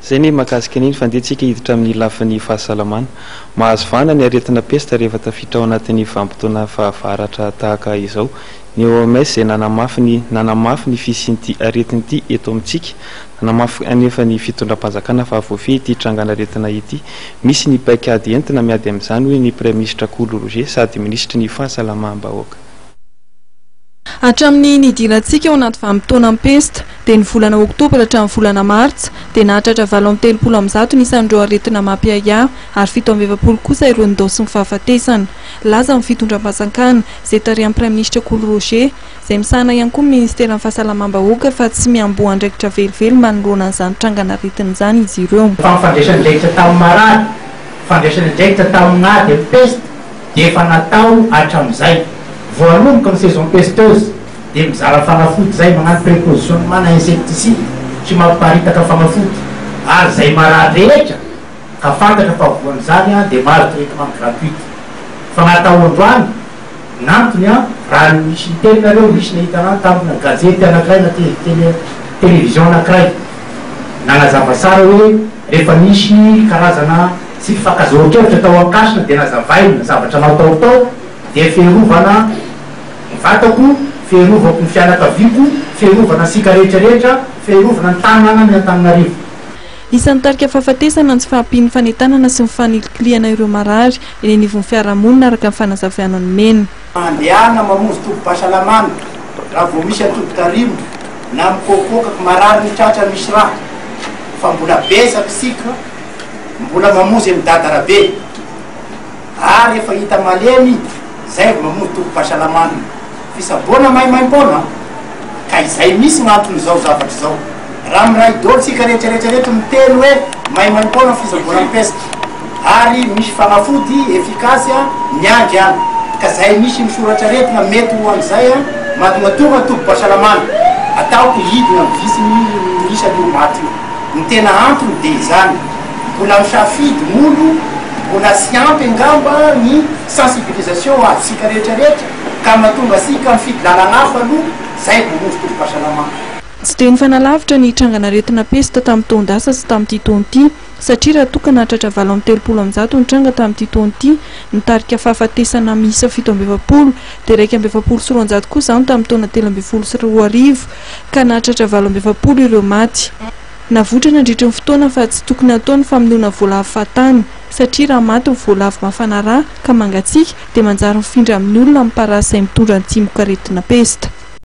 Zay ny mahakasika an'iny fandehantsika hiditra amin'ny lafin'ny fahasalamana. Mahazo vahana ny aretina pesta rehefa tafiditra ao anatin'ny vanim-potoana fahavaratra tahaka izao. Ny OMS izay nanamafy ny fisian'ity aretin'ity eto amintsika, nanamafy anefa ny fitondram-panjakana fa voafehy ity trangana aretina ity. Misy ny paikady entina miady amin'izany hoe ny Premier ministre Kolo Roger sady ministra ny fahasalamam-bahoaka. Hatramin'ny nidirantsika ao anaty vanim-potoana pesta dia ny volana oktobra hatramin'ny volana martsa dia nahatratra 730 ny isan'ireo aretina mampiaya ary 720 kosa ireo ndao sy ny fahafatesana. Laza ny fitondram-panjakana izay tarehan'ny Premier ministre Kolo Roger izay misahana ihany koa ministeran'ny fahasalamam-bahoaka fa tsy miamboa andraikitra velively manoloana an'izany trangana aretina izany izy ireo. Fandraisana andraikitra tamin'ny marady, fandraisana andraikitra tamin'ny ady pesta dia efa natao hatramin'izay. Voalomoka ny saison pesteuse dia mizara fanafody zay magnano préposition mana insecticide tsy mamparitaka fanafody ary zay marary rehetra ka fantatra fa voan'izany dia maro traitement gratuite fa natao androany nantony raha misy niteninareo misy nahitanao tamina gazety anankiray na télévision anankiray nanazava tsara hoe rehefa misy karazana tsy fakazoro-kevitra tao ankasina dia nazavaina zavatra natao dia fiarovana vatako, fiarovako ny fianakaviako, fiarovana sika rehetrarehetra, fiarovana ny tanàna ny Antananarivo. Isan'ny tarika fahafatesana ny tsy fahampian'ny fanentanana sy ny fanikiliana ireo marary eny anivon'ny fiarahamonina araka ny fanazaviana ny mena. Andehana mamonjy tobim-pahasalamana raha vao misy atodi-tarimo na mikokoka marary ny tratra misy raha fa mbola besaka sika mbola mamonjy amin'ny dadarabe ary efa hita malemy zay mamonjy tobim-pahasalamana fisaboana maimaim-poana ka izay misy gn'antony zao zavatra zao raha miray dolo sika rehetrarehetrarehetra miteny hoe maimaim-poana fisaboana pesta ary misy fanafody efikasy miandry any ka zay misy misoratra retina mety ho an'izay mahatonga tonga tobim-pahasalamana ataoko hidina mivisy misy an'io maty io. Ny tena antony dia izany mbola misafidy olo mbola sy ampy angamba ny sensibilisation atsika rehetrarehetra ka mahatonga sika mifidy lalana hafa aloha zay mamonjy tobim-pahasalamana. Tsy dia nifanalavitra ny trangana aretina pesta tamin'ny taon-dasa sy tamin'ity taona-ity satria raha toka nahatratra 730 ny tranga tamin'ity taona-ity ny tarika fahafatesana miisa 720 dia 120 kosa izany tamin'ny taona 2012 ka nahatratra 720 ireo maty. Navotrana nandritra ny fotoana fa tsy tokony atao ny famonoana voalavo fahatany satria raha maty ny voalavo mafana rà ka mangatsiaka dia manjary mifindra amin'ny olona amin'ny parasy izay mitondra ny tsimoka aretina pesta.